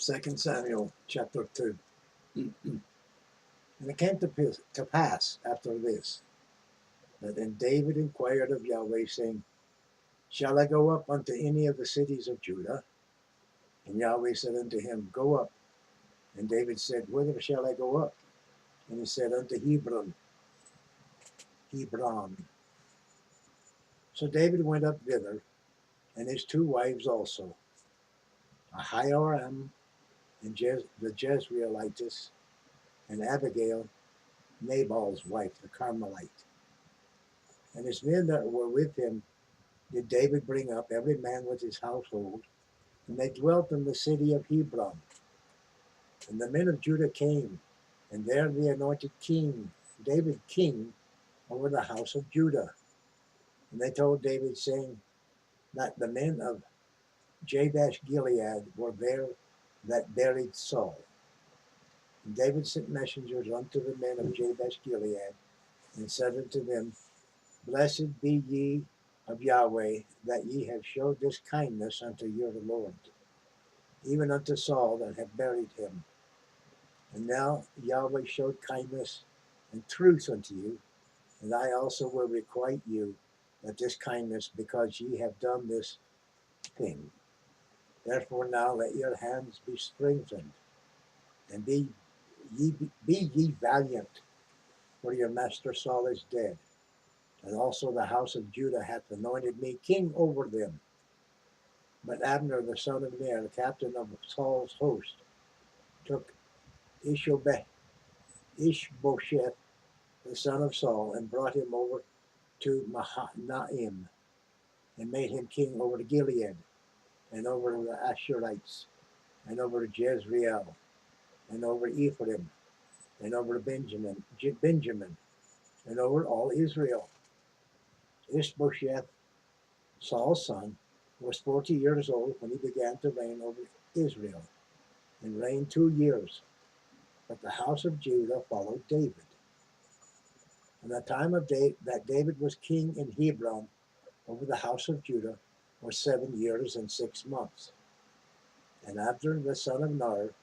2 Samuel chapter 2. And it came to pass after this, that then David inquired of Yahweh, saying, Shall I go up unto any of the cities of Judah? And Yahweh said unto him, Go up. And David said, Whither shall I go up? And he said, Unto Hebron. So David went up thither, and his two wives also, Ahinoam and the Jezreelitess, and Abigail, Nabal's wife, the Carmelite. And his men that were with him did David bring up, every man with his household, and they dwelt in the city of Hebron. And the men of Judah came, and there they anointed David king over the house of Judah. And they told David, saying, that the men of Jabesh Gilead were there that buried Saul. And David sent messengers unto the men of Jabesh Gilead, and said unto them, Blessed be ye of Yahweh, that ye have showed this kindness unto your Lord, even unto Saul that have buried him. And now Yahweh showed kindness and truth unto you, and I also will requite you at this kindness, because ye have done this thing. Therefore now let your hands be strengthened, and be ye valiant, for your master Saul is dead, and also the house of Judah hath anointed me king over them. But Abner the son of Ner, the captain of Saul's host, took Ishbosheth the son of Saul, and brought him over to Mahanaim, and made him king over the Gilead, and over the Asherites, and over Jezreel, and over Ephraim, and over Benjamin, and over all Israel. Ishbosheth, Saul's son, was 40 years old when he began to reign over Israel, and reigned 2 years. But the house of Judah followed David. And the time of that David was king in Hebron over the house of Judah was 7 years and 6 months. And Abner the son of Ner,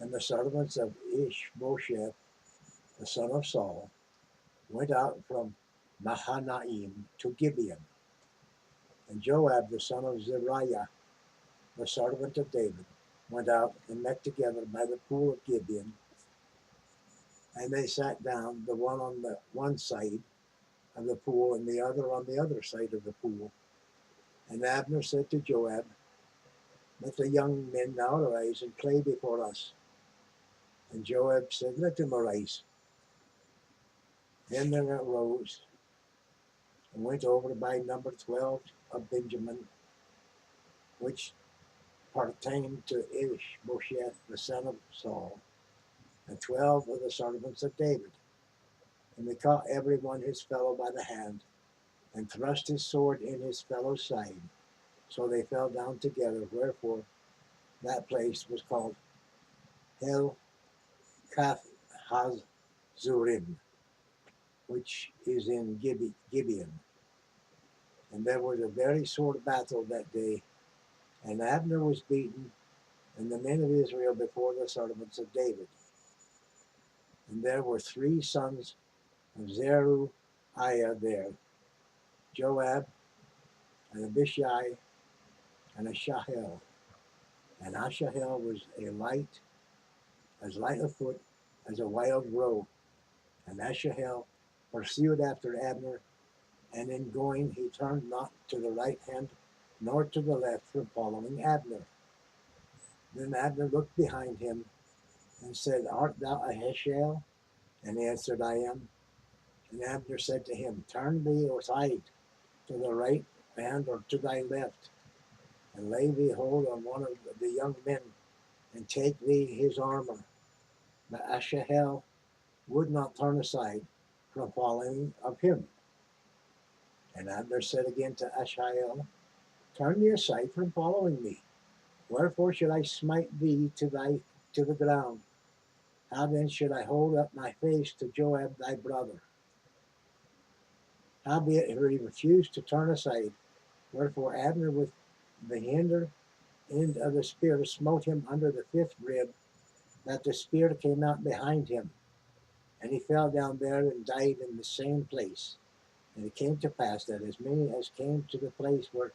and the servants of Ishbosheth the son of Saul, went out from Mahanaim to Gibeon. And Joab the son of Zeruiah, the servant of David, went out and met together by the pool of Gibeon. And they sat down, the one on the one side of the pool, and the other on the other side of the pool. And Abner said to Joab, Let the young men now arise and play before us. And Joab said, Let them arise. Then they arose and went over by number 12 of Benjamin, which pertained to Ishbosheth the son of Saul, and 12 of the servants of David. And they caught every one his fellow by the hand, and thrust his sword in his fellow's side. So they fell down together, wherefore that place was called Hel Kath Hazurim, which is in Gibeon. And there was a very sore battle that day, and Abner was beaten, and the men of Israel before the servants of David. And there were 3 sons of Zeruiah there, Joab, and Abishai, and Ashahel. And Ashahel was as light of foot as a wild roe. And Ashahel pursued after Abner, and in going he turned not to the right hand nor to the left from following Abner. Then Abner looked behind him and said, Art thou Ahishahel? And he answered, I am. And Abner said to him, Turn thee aside to the right hand or to thy left, and lay thee hold on one of the young men, and take thee his armor. But Ashahel would not turn aside from following of him. And Abner said again to Ashahel, Turn thee aside from following me. Wherefore should I smite thee to the ground? How then should I hold up my face to Joab thy brother? Howbeit he refused to turn aside. Wherefore Abner with the hinder end of the spear smote him under the fifth rib, that the spear came out behind him, and he fell down there and died in the same place. And it came to pass that as many as came to the place where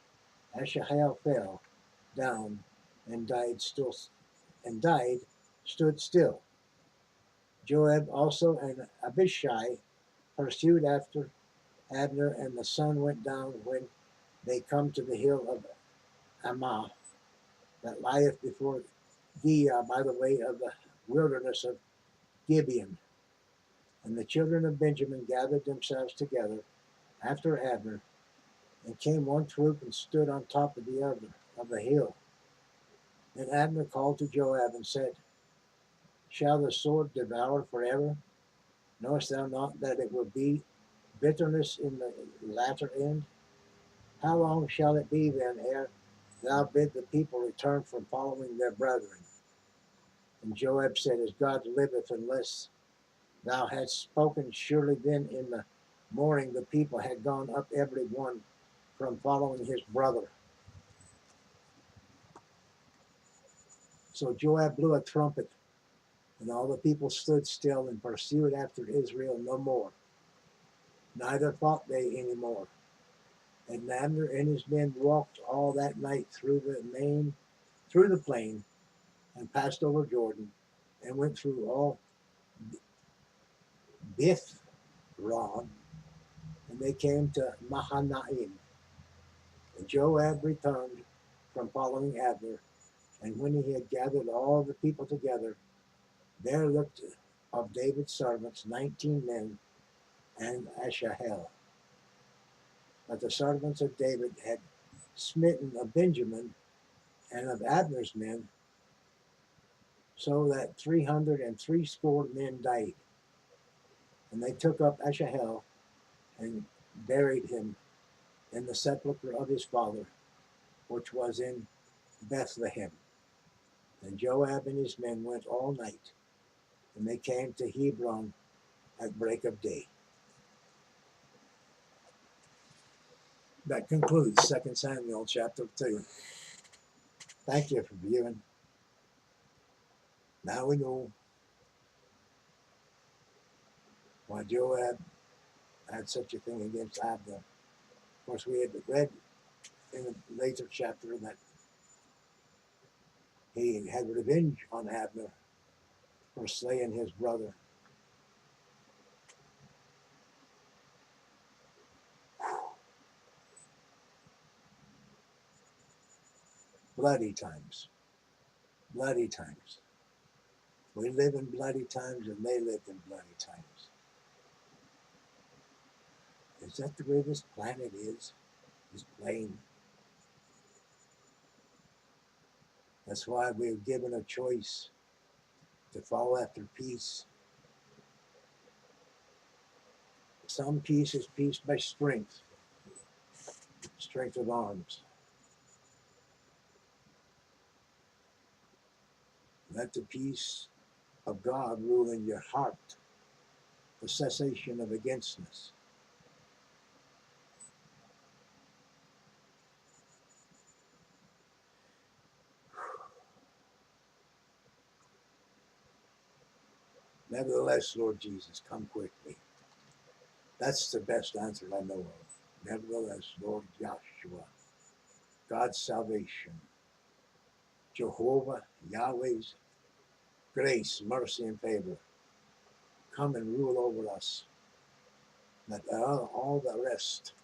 Asahel fell down and died stood still. Joab also and Abishai pursued after Abner, and the sun went down when they come to the hill of Ammah, that lieth before Giah by the way of the wilderness of Gibeon. And the children of Benjamin gathered themselves together after Abner, and came one troop and stood on top of the other of the hill. Then Abner called to Joab and said, Shall the sword devour forever? Knowest thou not that it will be bitterness in the latter end? How long shall it be then ere thou bid the people return from following their brethren? And Joab said, As God liveth, unless thou hadst spoken, surely then in the morning the people had gone up every one from following his brother. So Joab blew a trumpet, and all the people stood still and pursued after Israel no more. Neither fought they any more. And Abner and his men walked all that night through the plain, and passed over Jordan, and went through all Bithron, and they came to Mahanaim. And Joab returned from following Abner, and when he had gathered all the people together, there looked of David's servants 19 men and Asahel. But the servants of David had smitten of Benjamin and of Abner's men, so that 360 men died. And they took up Asahel and buried him in the sepulchre of his father, which was in Bethlehem. And Joab and his men went all night, and they came to Hebron at break of day. That concludes 2 Samuel chapter 2. Thank you for viewing. Now we know why Joab had such a thing against Abner. Of course, we had read in a later chapter that he had revenge on Abner for slaying his brother. Bloody times. Bloody times. We live in bloody times, and they lived in bloody times. Is that the way this planet is? Is plain. That's why we're given a choice to follow after peace. Some peace is peace by strength, strength of arms. Let the peace of God rule in your heart, the cessation of againstness. Nevertheless, Lord Jesus, come quickly. That's the best answer I know of. Nevertheless, Lord Joshua, God's salvation, Jehovah, Yahweh's grace, mercy, and favor, come and rule over us, that all the rest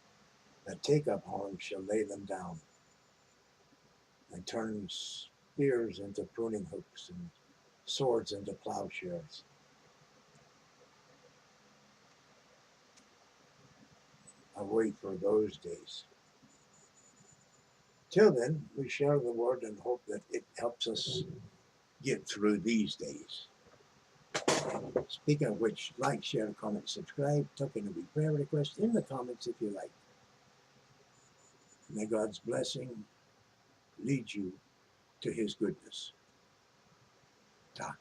that take up arms shall lay them down, and turn spears into pruning hooks and swords into plowshares. I wait for those days. Till then, we share the word and hope that it helps us get through these days. Speaking of which, like, share, comment, subscribe, tuck in a prayer request in the comments if you like. May God's blessing lead you to his goodness. Ta.